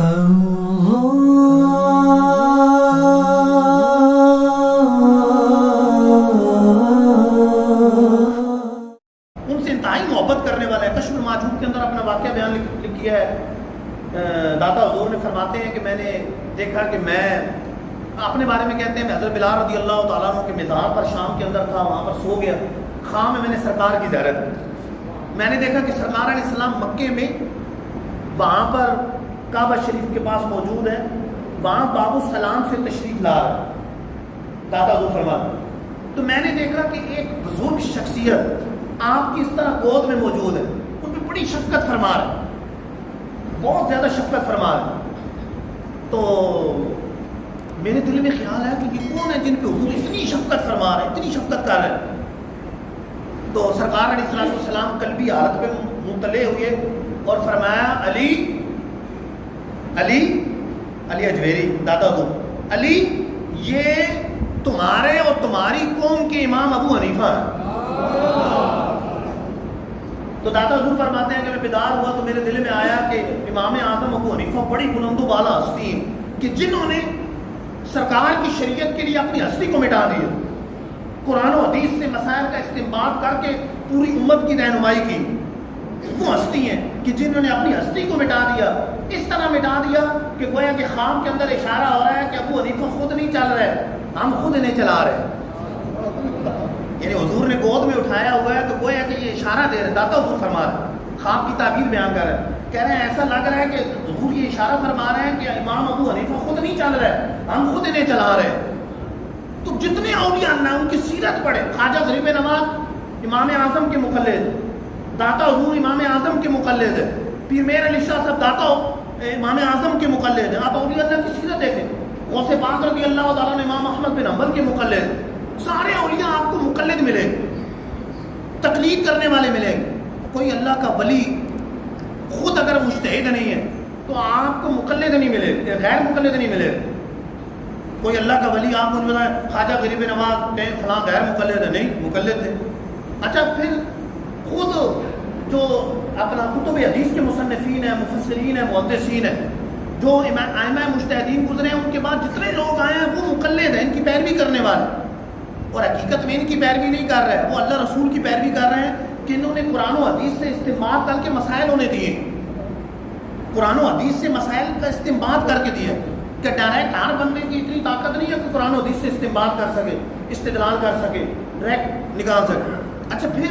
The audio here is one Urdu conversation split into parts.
سے انتہائی محبت کرنے والا ہے. کشف المعجوب کے اندر اپنا واقعہ بیان کیا ہے. داتا حضور نے فرماتے ہیں کہ میں نے دیکھا کہ میں اپنے بارے میں کہتے ہیں میں حضرت بلال رضی اللہ تعالیٰ عنہ کے مزار پر شام کے اندر تھا, وہاں پر سو گیا. خواہ میں نے سرکار کی زیارت کی. میں نے دیکھا کہ سرکار علیہ السلام مکے میں وہاں پر کعبہ شریف کے پاس موجود ہے, وہاں باب السلام سے تشریف لا رہا ہے. داتا حضور فرماتے ہیں تو میں نے دیکھا کہ ایک بزرگ شخصیت آپ کی اس طرح گود میں موجود ہے, ان پہ بڑی شفقت فرما رہا ہے, بہت زیادہ شفقت فرما رہا ہے. تو میرے دل میں خیال ہے کہ یہ کون ہے جن پہ حضور اتنی شفقت فرما رہے ہیں, اتنی شفقت کر رہے ہیں. تو سرکار علیہ السلام قلبی حالت پہ مطلع ہوئے اور فرمایا علی علی علی اجویری داتا حضور, علی یہ تمہارے اور تمہاری قوم کے امام ابو حنیفہ ہیں. تو داتا حضور فرماتے ہیں کہ میں بیدار ہوا تو میرے دل میں آیا کہ امام اعظم ابو حنیفہ بڑی بلند و بالا ہستی ہیں کہ جنہوں نے سرکار کی شریعت کے لیے اپنی ہستی کو مٹا دیا, قرآن و حدیث سے مسائل کا استنباط کر کے پوری امت کی رہنمائی کی. وہ ہستی ہیں کہ جنہوں نے اپنی ہستی کو مٹا دیا, اس طرح مٹا دیا کہ گویا کہ خواب کے اندر اشارہ ہو رہا ہے کہ ابو حنیفہ خود نہیں چل رہے, ہم خود انہیں چلا رہے ہیں. یعنی حضور نے گود میں اٹھایا ہوا ہے تو گویا کہ یہ اشارہ دے رہے, داتا حضور فرما رہے ہیں, خواب کی تعبیر بیان کر رہے ہیں, کہہ رہے ہیں ایسا لگ رہا ہے کہ حضور یہ اشارہ فرما رہے ہیں کہ امام ابو حنیفہ خود نہیں چل رہے, ہم خود انہیں چلا رہے ہیں. تو جتنے اولیاء اللہ ان کی سیرت پڑھے, خواجہ غریب نواز امام اعظم کے مقلد, داتا حضور امام اعظم کے مقلد ہے, پیر میر علی شاہ صاحب داتا امام اعظم کے مقلد ہیں. آپ اولیاء اللہ کی سیرت دیکھیں, غوث پاک رضی اللہ تعالیٰ نے امام احمد بن حنبل کے مقلد, سارے اولیاء آپ کو مقلد ملے, تقلید کرنے والے ملیں. کوئی اللہ کا ولی خود اگر مجتہد نہیں ہے تو آپ کو مقلد نہیں ملے, غیر مقلد نہیں ملے. کوئی اللہ کا ولی آپ مجھے بتائیں خواجہ غریب نواز کہیں فلاں غیر مقلد ہے, نہیں مقلد تھے. اچھا پھر خود جو اپنا کتب حدیث کے مصنفین ہیں, مفسرین ہیں, محدثین ہیں, جو ائمہ مجتہدین گزرے ہیں, ان کے بعد جتنے لوگ آئے ہیں وہ مقلد ہیں, ان کی پیروی کرنے والے. اور حقیقت میں ان کی پیروی نہیں کر رہے, وہ اللہ رسول کی پیروی کر رہے ہیں کہ انہوں نے قرآن و حدیث سے استنباط کر کے مسائل انہیں دیے, قرآن و حدیث سے مسائل کا استنباط کر کے دیے. کہ ڈائریکٹ ہر بندے کی اتنی طاقت نہیں ہے کہ قرآن و حدیث سے استنباط کر سکے, استدلال کر سکے, ڈائریکٹ نکال سکے. اچھا پھر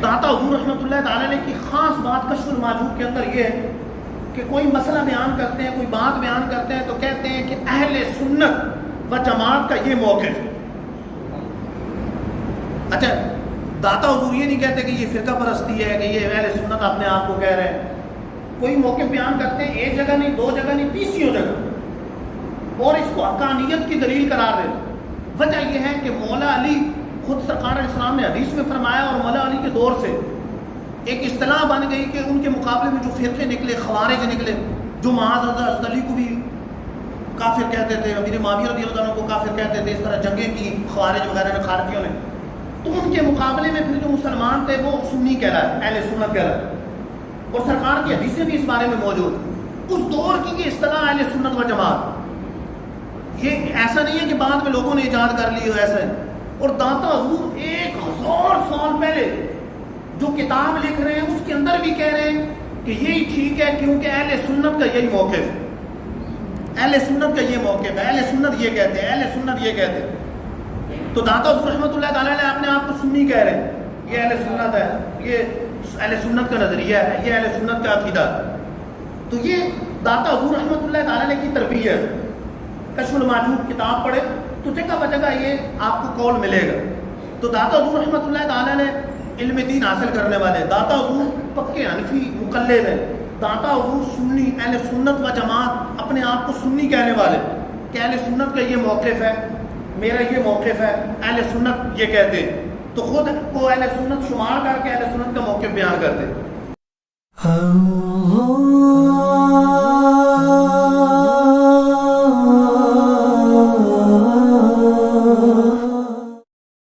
داتا حضور رحمۃ اللہ تعالیٰ نے کی خاص بات کشف المعجوب کے اندر یہ ہے کہ کوئی مسئلہ بیان کرتے ہیں, کوئی بات بیان کرتے ہیں تو کہتے ہیں کہ اہل سنت و جماعت کا یہ موقف. اچھا داتا حضور یہ نہیں کہتے کہ یہ فرقہ پرستی ہے, کہ یہ اہل سنت اپنے آپ کو کہہ رہے ہیں. کوئی موقف بیان کرتے ہیں, ایک جگہ نہیں, دو جگہ نہیں, 30 جگہ, اور اس کو حقانیت کی دلیل قرار دے. وجہ یہ ہے کہ مولا علی خود سرکار علیہ السلام نے حدیث میں فرمایا, اور مولا علی کے دور سے ایک اصطلاح بن گئی کہ ان کے مقابلے میں جو فرقے نکلے, خوارج نکلے, جو معاذ حضرت علی کو بھی کافر کہتے تھے, امیر معاویہ رضی اللہ عنہ کو کافر کہتے تھے, اس طرح جنگیں کی خوارج وغیرہ نے, خارجیوں نے. تو ان کے مقابلے میں پھر جو مسلمان تھے وہ سنی کہلائے, اہل سنت کہلائے, اور سرکار کی حدیثیں بھی اس بارے میں موجود. اس دور کی یہ اصطلاح اہل سنت و جماعت, یہ ایسا نہیں ہے کہ بعد میں لوگوں نے ایجاد کر لی ہو, ایسا ہے. اور داتا حضور 1000 سال پہلے جو کتاب لکھ رہے ہیں اس کے اندر بھی کہہ رہے ہیں کہ یہی ٹھیک ہے, کیونکہ اہل سنت کا یہی موقف ہے, اہل سنت کا یہ موقف ہے, اہل سنت یہ کہتے ہیں, اہل سنت یہ کہتے ہیں. تو داتا حضور رحمۃ اللہ تعالیٰ نے اپنے آپ کو سنی کہہ رہے ہیں, یہ اہل سنت ہے, یہ اہل سنت کا نظریہ ہے, یہ اہل سنت کا عقیدہ ہے. تو یہ داتا حضور رحمۃ اللہ تعالیٰ نے کی تربیت. کشف المعجوب کتاب پڑھے تو جگہ بہ جگہ یہ آپ کو قول ملے گا. تو داتا حضور رحمۃ اللہ تعالیٰ نے علم دین حاصل کرنے والے, داتا حضور پکے حنفی مقلد ہیں, داتا حضور سنی, اہل سنت و جماعت, اپنے آپ کو سنی کہنے والے, کہ اہل سنت کا یہ موقف ہے, میرا یہ موقف ہے, اہل سنت یہ کہتے ہیں. تو خود کو اہل سنت شمار کر کے اہل سنت کا موقف بیان کرتے.